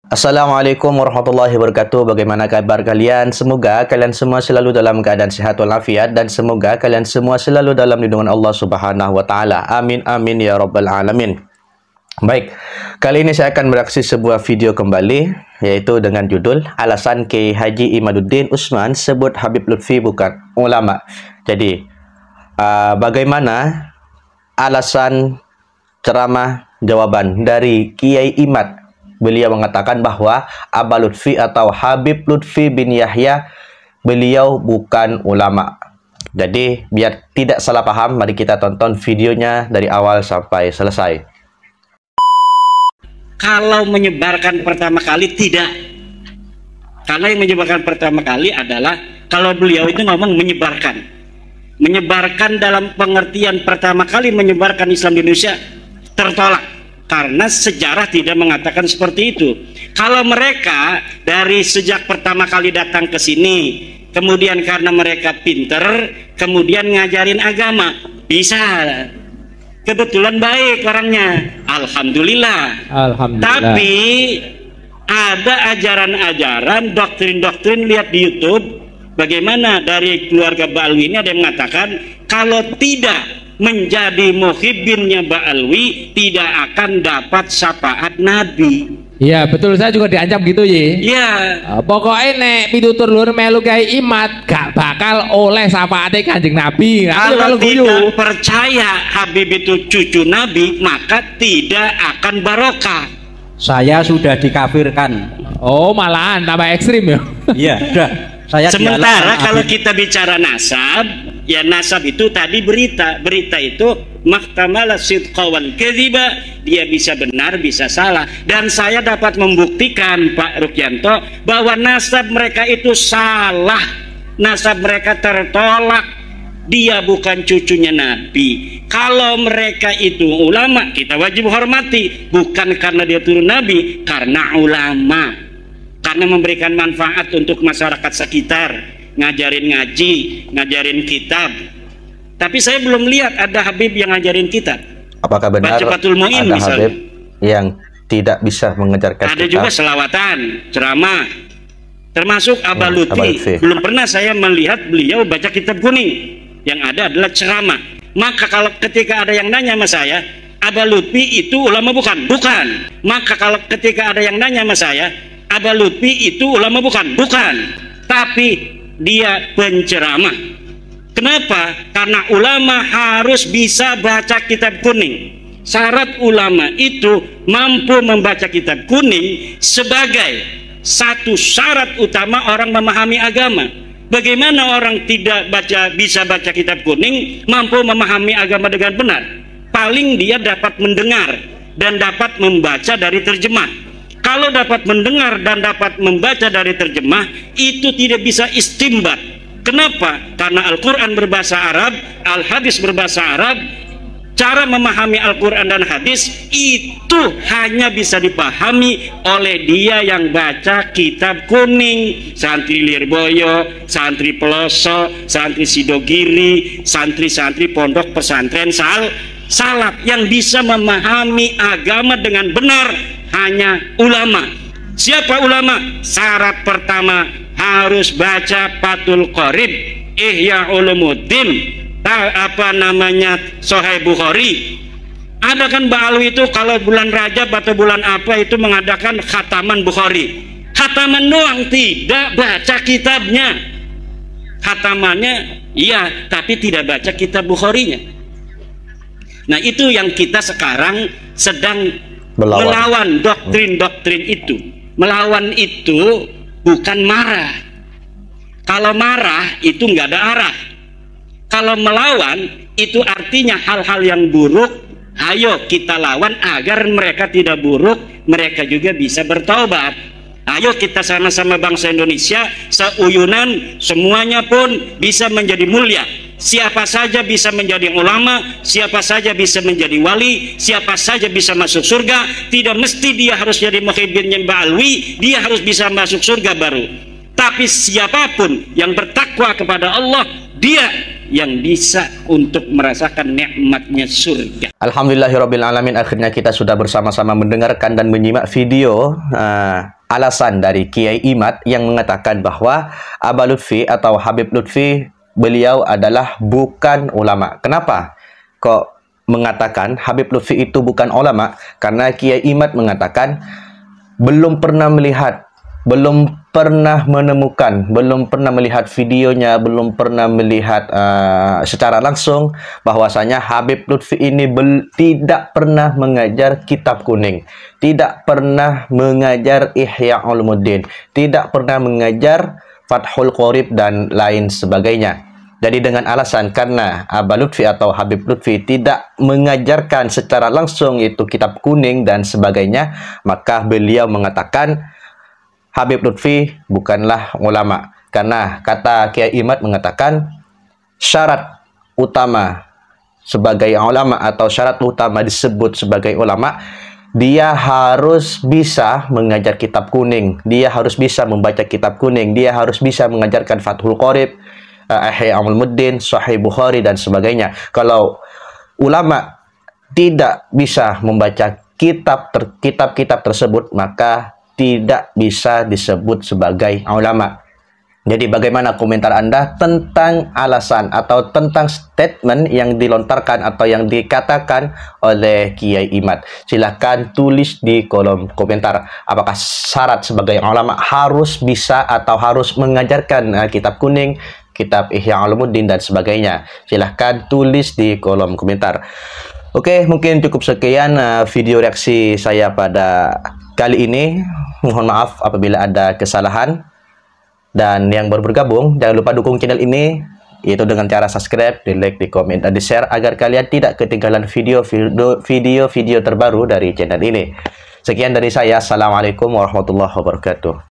Assalamualaikum warahmatullahi wabarakatuh. Bagaimana kabar kalian? Semoga kalian semua selalu dalam keadaan sehat walafiat dan semoga kalian semua selalu dalam lindungan Allah Subhanahu wa taala. Amin amin ya rabbal alamin. Baik, kali ini saya akan bereaksi sebuah video kembali, yaitu dengan judul alasan Kiai Haji Imaduddin Utsman sebut Habib Lutfi bukan ulama. Jadi, bagaimana alasan ceramah jawaban dari Kiai Imad? Beliau mengatakan bahwa Aba Lutfi atau Habib Lutfi bin Yahya, beliau bukan ulama. Jadi, biar tidak salah paham, mari kita tonton videonya dari awal sampai selesai. Kalau menyebarkan pertama kali tidak. Karena yang menyebarkan pertama kali adalah kalau beliau itu ngomong menyebarkan. Menyebarkan dalam pengertian pertama kali menyebarkan Islam di Indonesia tertolak. Karena sejarah tidak mengatakan seperti itu. Kalau mereka dari sejak pertama kali datang ke sini, kemudian karena mereka pinter, kemudian ngajarin agama, bisa. Kebetulan baik orangnya, alhamdulillah. Alhamdulillah. Tapi ada ajaran-ajaran, doktrin-doktrin, lihat di YouTube, bagaimana dari keluarga Ba'alwi ini ada yang mengatakan kalau tidak menjadi muhibbinnya Ba'alwi tidak akan dapat syafaat Nabi. Iya betul, saya juga diancam gitu Yi. Iya. Pokoknya nek pitutur luhur melu Kiai Imad gak bakal oleh syafaatnya Kanjeng Nabi. Kalau tidak percaya Habib itu cucu Nabi, maka tidak akan barokah. Saya sudah dikafirkan. Oh malahan tambah ekstrim ya. Iya sudah. Sementara kalau kita bicara nasab, ya nasab itu tadi berita itu mahtamala sidqa wal kadhiba, dia bisa benar bisa salah, dan saya dapat membuktikan Pak Rukyanto bahwa nasab mereka itu salah, nasab mereka tertolak, dia bukan cucunya Nabi. Kalau mereka itu ulama, kita wajib hormati, bukan karena dia turun Nabi, karena ulama, karena memberikan manfaat untuk masyarakat sekitar, ngajarin ngaji, ngajarin kitab. Tapi saya belum lihat ada Habib yang ngajarin kitab. Apakah benar ada Habib yang tidak bisa mengajarkan ada kitab? Juga selawatan, ceramah, termasuk Aba Lutfi. Belum pernah saya melihat beliau baca kitab kuning. Yang ada adalah ceramah. Maka kalau ketika ada yang nanya sama saya, Aba Lutfi itu ulama bukan? Bukan. Maka kalau ketika ada yang nanya sama saya, Aba Lutfi itu ulama bukan? Bukan. Tapi dia penceramah. Kenapa? Karena ulama harus bisa baca kitab kuning. Syarat ulama itu mampu membaca kitab kuning sebagai satu syarat utama orang memahami agama. Bagaimana orang tidak bisa baca kitab kuning mampu memahami agama dengan benar? Paling dia dapat mendengar dan dapat membaca dari terjemah. Kalau dapat mendengar dan dapat membaca dari terjemah, itu tidak bisa istimbat. Kenapa? Karena Al-Quran berbahasa Arab, Al-Hadis berbahasa Arab. Cara memahami Al-Quran dan Hadis itu hanya bisa dipahami oleh dia yang baca kitab kuning. Santri Lirboyo, santri Peloso, santri Sidogiri, santri-santri pondok pesantren salaf yang bisa memahami agama dengan benar hanya ulama. Siapa ulama? Syarat pertama harus baca Fathul Qorib, Ihya Ulumuddin, Sahih Bukhari. Ada kan Ba'alwi itu kalau bulan Rajab atau bulan apa itu mengadakan khataman Bukhari. Khataman doang, tidak baca kitabnya. Khatamannya iya, tapi tidak baca kitab Bukharinya. Nah itu yang kita sekarang sedang melawan doktrin-doktrin itu. Melawan itu bukan marah. Kalau marah itu nggak ada arah. Kalau melawan itu artinya hal-hal yang buruk, ayo kita lawan agar mereka tidak buruk, mereka juga bisa bertaubat. Ayo kita sama-sama bangsa Indonesia seuyunan, semuanya pun bisa menjadi mulia. Siapa saja bisa menjadi ulama, siapa saja bisa menjadi wali, siapa saja bisa masuk surga. Tidak mesti dia harus jadi muhibbinnya Ba'alwi, dia harus bisa masuk surga baru. Tapi siapapun yang bertakwa kepada Allah, dia yang bisa untuk merasakan nikmatnya surga. Alhamdulillahirabbil alamin, akhirnya kita sudah bersama-sama mendengarkan dan menyimak video alasan dari Kiai Imad yang mengatakan bahwa Aba Lutfi atau Habib Lutfi beliau adalah bukan ulama. Kenapa kok mengatakan Habib Lutfi itu bukan ulama? Karena Kiai Imad mengatakan belum pernah melihat, belum pernah menemukan, belum pernah melihat videonya, belum pernah melihat secara langsung bahwasanya Habib Lutfi ini tidak pernah mengajar kitab kuning, tidak pernah mengajar Ihya Ulumuddin, tidak pernah mengajar Fathul Qorib dan lain sebagainya. Jadi dengan alasan karena Aba Lutfi atau Habib Lutfi tidak mengajarkan secara langsung itu kitab kuning dan sebagainya, maka beliau mengatakan Habib Lutfi bukanlah ulama. Karena kata Kiai Imad mengatakan syarat utama sebagai ulama atau syarat utama disebut sebagai ulama, dia harus bisa mengajar kitab kuning, dia harus bisa membaca kitab kuning, dia harus bisa mengajarkan Fathul Qorib, Ihya Ulumuddin, Sahih Bukhari dan sebagainya. Kalau ulama tidak bisa membaca kitab-kitab tersebut, maka tidak bisa disebut sebagai ulama. Jadi bagaimana komentar Anda tentang alasan atau tentang statement yang dilontarkan atau yang dikatakan oleh Kiai Imad? Silahkan tulis di kolom komentar. Apakah syarat sebagai ulama harus bisa atau harus mengajarkan kitab kuning, kitab Ihya Ulumuddin dan sebagainya? Silahkan tulis di kolom komentar. Oke, mungkin cukup sekian video reaksi saya pada kali ini. Mohon maaf apabila ada kesalahan. Dan yang baru bergabung, jangan lupa dukung channel ini, yaitu dengan cara subscribe, di like, di komen, dan di share agar kalian tidak ketinggalan video terbaru dari channel ini. Sekian dari saya. Assalamualaikum warahmatullahi wabarakatuh.